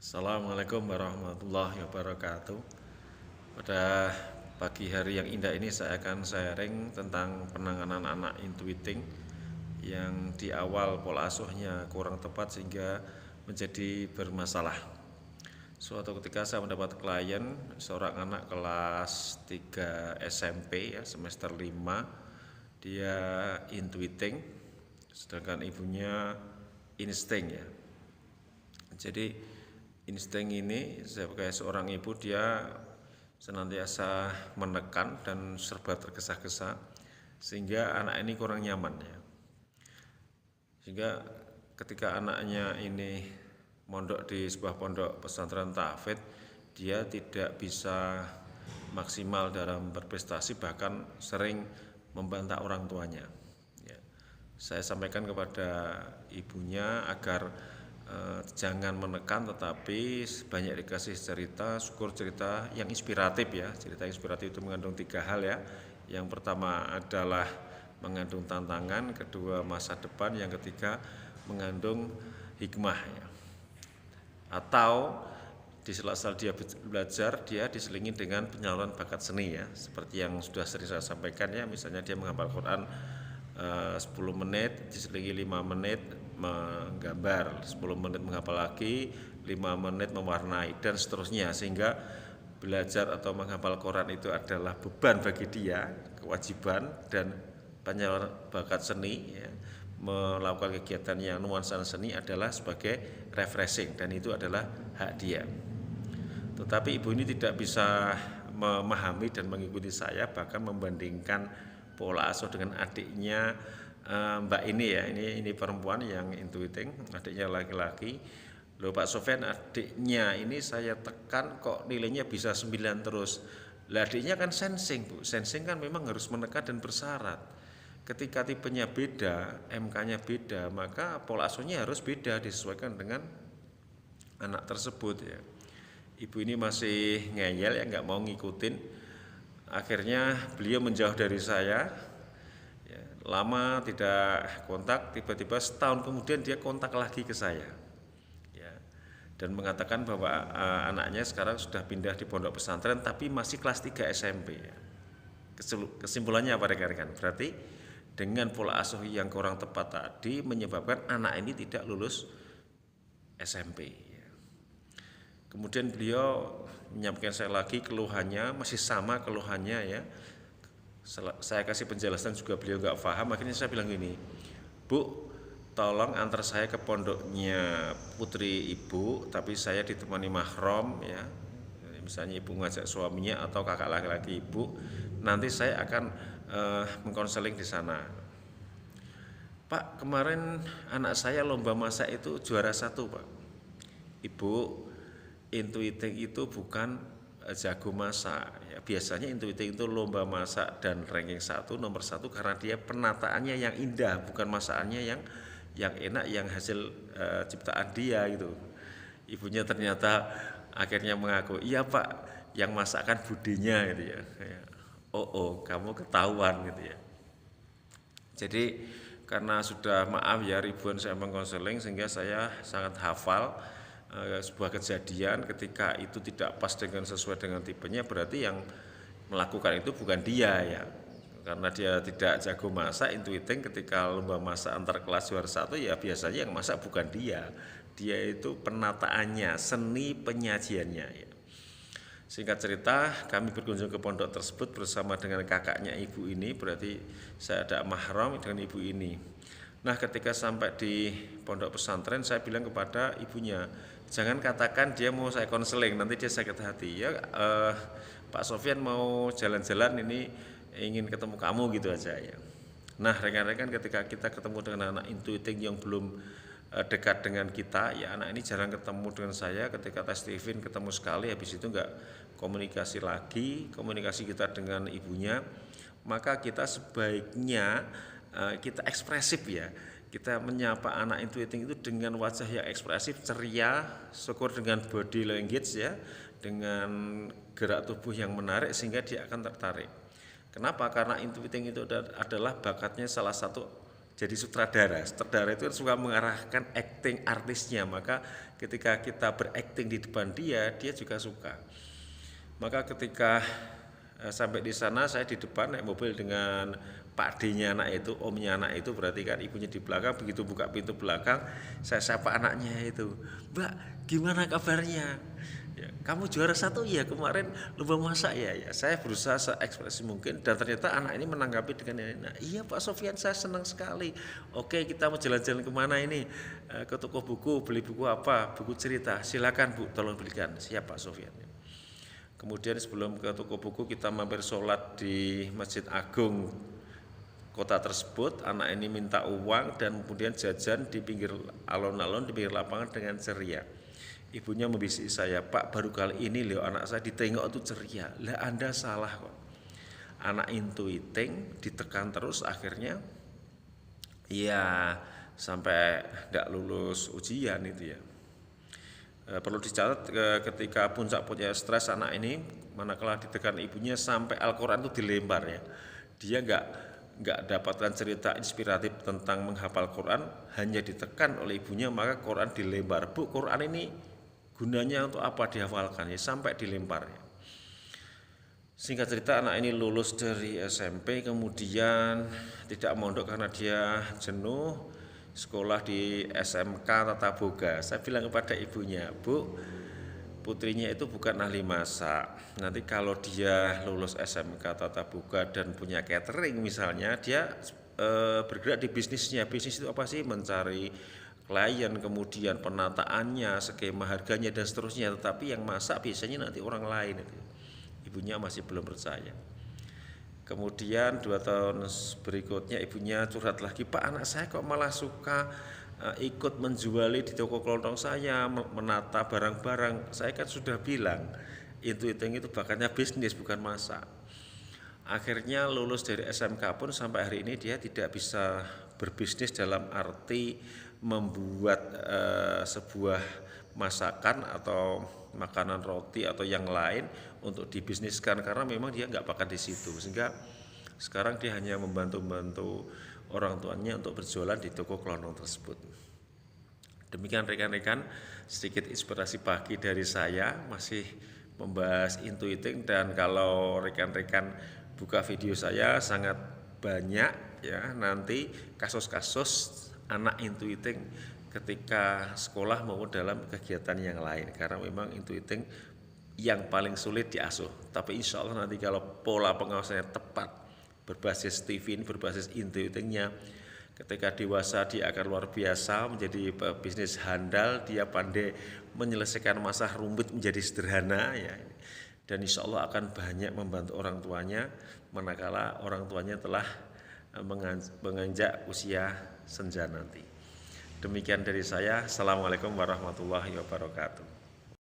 Assalamualaikum warahmatullahi wabarakatuh. Pada pagi hari yang indah ini saya akan sharing tentang penanganan anak intuiting yang di awal pola asuhnya kurang tepat sehingga menjadi bermasalah. Suatu ketika saya mendapat klien seorang anak kelas 3 SMP ya, semester 5. Dia intuiting sedangkan ibunya insting ya. Jadi insting ini sebagai seorang ibu dia senantiasa menekan dan serba tergesa-gesa sehingga anak ini kurang nyaman ya. Sehingga ketika anaknya ini mondok di sebuah pondok pesantren tahfidz, dia tidak bisa maksimal dalam berprestasi, bahkan sering membantah orang tuanya. Ya. Saya sampaikan kepada ibunya agar jangan menekan, tetapi banyak dikasih cerita, syukur cerita yang inspiratif ya. Cerita inspiratif itu mengandung 3 hal ya. Yang pertama adalah mengandung tantangan, kedua masa depan, yang ketiga mengandung hikmah ya. Atau di sela-sela dia belajar, dia diselingi dengan penyaluran bakat seni ya. Seperti yang sudah sering saya sampaikan ya, misalnya dia menghafal Quran 10 menit, diselingi 5 menit menggambar, 10 menit menghafal lagi, 5 menit mewarnai, dan seterusnya. Sehingga belajar atau menghafal Quran itu adalah beban bagi dia, kewajiban, dan penyaluran bakat seni ya, melakukan kegiatan yang nuansa seni adalah sebagai refreshing, dan itu adalah hak dia. Tetapi ibu ini tidak bisa memahami dan mengikuti saya, bahkan membandingkan pola asuh dengan adiknya Mbak ini ya, ini perempuan yang intuiting, adiknya laki-laki. Loh Pak Sofyan, adiknya ini saya tekan kok nilainya bisa 9 terus. Lah adiknya kan sensing Bu, sensing kan memang harus menekan dan bersyarat. Ketika tipenya beda, MK-nya beda, maka pola asuhnya harus beda, disesuaikan dengan anak tersebut ya. Ibu ini masih ngeyel ya, nggak mau ngikutin. Akhirnya beliau menjauh dari saya ya, lama tidak kontak, tiba-tiba setahun kemudian dia kontak lagi ke saya ya, dan mengatakan bahwa anaknya sekarang sudah pindah di pondok pesantren tapi masih kelas 3 SMP ya. Kesimpulannya apa rekan-rekan? Berarti dengan pola asuh yang kurang tepat tadi menyebabkan anak ini tidak lulus SMP ya. Kemudian beliau menyampaikan saya lagi keluhannya, masih sama keluhannya ya. Saya kasih penjelasan juga beliau nggak paham. Akhirnya saya bilang gini, Bu, tolong antar saya ke pondoknya putri ibu, tapi saya ditemani mahram ya. Misalnya ibu ngajak suaminya atau kakak laki-laki ibu, nanti saya akan mengkonseling di sana. Pak, kemarin anak saya lomba masak itu juara 1 Pak. Ibu, intuiting itu bukan jago masak ya. Biasanya intuiting itu lomba masak dan ranking 1, nomor 1 karena dia penataannya yang indah, bukan masakannya yang enak, yang hasil ciptaan dia gitu. Ibunya ternyata akhirnya mengaku, iya Pak, yang masakan budinya gitu ya. Oh, kamu ketahuan gitu ya. Jadi karena sudah maaf ya ribuan saya mengkonseling, sehingga saya sangat hafal sebuah kejadian ketika itu tidak pas dengan sesuai dengan tipenya, berarti yang melakukan itu bukan dia ya, karena dia tidak jago masak. Intuiting ketika lomba masak antar kelas juara 1 ya, biasanya yang masak bukan dia itu penataannya, seni penyajiannya ya. Singkat cerita, kami berkunjung ke pondok tersebut bersama dengan kakaknya ibu ini, berarti saya ada mahram dengan ibu ini. Nah, ketika sampai di pondok pesantren, saya bilang kepada ibunya, jangan katakan dia mau saya konseling, nanti dia sakit hati ya. Pak Sofyan mau jalan-jalan ini, ingin ketemu kamu gitu aja ya. Nah, rekan-rekan, ketika kita ketemu dengan anak intuiting yang belum dekat dengan kita ya, anak ini jarang ketemu dengan saya. Ketika tes Steven ketemu sekali, habis itu enggak komunikasi lagi. Komunikasi kita dengan ibunya, maka kita sebaiknya kita ekspresif ya. Kita menyapa anak intuiting itu dengan wajah yang ekspresif, ceria, syukur dengan body language ya, dengan gerak tubuh yang menarik sehingga dia akan tertarik. Kenapa? Karena intuiting itu adalah bakatnya salah satu jadi sutradara itu suka mengarahkan acting artisnya, maka ketika kita berakting di depan dia juga suka. Maka ketika sampai di sana, saya di depan naik mobil dengan Pak D-nya anak itu, omnya anak itu, berarti kan ibunya di belakang. Begitu buka pintu belakang, saya sapa anaknya itu, "Mbak, gimana kabarnya? Ya, kamu juara 1 ya kemarin lomba masak ya?" Ya, saya berusaha seekspresi mungkin, dan ternyata anak ini menanggapi dengan enak. "Iya Pak Sofyan, saya senang sekali. Oke, kita mau jalan-jalan kemana ini? Ke toko buku, beli buku apa? Buku cerita. Silakan Bu, tolong belikan." "Siap Pak Sofyan." Kemudian sebelum ke toko buku, kita mampir sholat di Masjid Agung kota tersebut. Anak ini minta uang dan kemudian jajan di pinggir alun-alun, di pinggir lapangan dengan ceria. Ibunya membisiki saya, "Pak, baru kali ini loh anak saya ditengok itu ceria." "Lah Anda salah kok." Anak intuiting ditekan terus, akhirnya ya sampai tidak lulus ujian itu ya. Perlu dicatat, ketika puncak-puncaknya stres anak ini, manakala ditekan ibunya sampai Al-Quran itu dilempar ya. Dia nggak dapatkan cerita inspiratif tentang menghafal Quran, hanya ditekan oleh ibunya, maka Quran dilempar. "Bu, Quran ini gunanya untuk apa dihafalkan?" Ya, sampai dilempar ya. Singkat cerita, anak ini lulus dari SMP, kemudian tidak mondok karena dia jenuh, sekolah di SMK Tata Boga. Saya bilang kepada ibunya, "Bu, putrinya itu bukan ahli masak. Nanti kalau dia lulus SMK Tata Boga dan punya catering misalnya, dia bergerak di bisnisnya. Bisnis itu apa sih? Mencari klien, kemudian penataannya, skema harganya dan seterusnya. Tetapi yang masak biasanya nanti orang lain." Itu ibunya masih belum percaya. Kemudian 2 tahun berikutnya ibunya curhat lagi, "Pak, anak saya kok malah suka ikut menjuali di toko kelontong saya, menata barang-barang. Saya kan sudah bilang, intuiting itu bakatnya bisnis bukan masak." Akhirnya lulus dari SMK pun sampai hari ini dia tidak bisa berbisnis dalam arti membuat sebuah masakan atau makanan roti atau yang lain untuk dibisniskan, karena memang dia nggak bakat di situ, sehingga sekarang dia hanya membantu orang tuanya untuk berjualan di toko kelontong tersebut. Demikian rekan-rekan, sedikit inspirasi pagi dari saya, masih membahas intuiting, dan kalau rekan-rekan buka video saya sangat banyak ya nanti kasus-kasus anak intuiting ketika sekolah maupun dalam kegiatan yang lain, karena memang intuiting yang paling sulit diasuh. Tapi insya Allah nanti kalau pola pengawasannya tepat, berbasis TV ini, berbasis intuitingnya, ketika dewasa dia akan luar biasa, menjadi bisnis handal, dia pandai menyelesaikan masalah rumit menjadi sederhana ya. Dan insya Allah akan banyak membantu orang tuanya manakala orang tuanya telah menginjak usia senja nanti. Demikian dari saya. Assalamualaikum warahmatullahi wabarakatuh.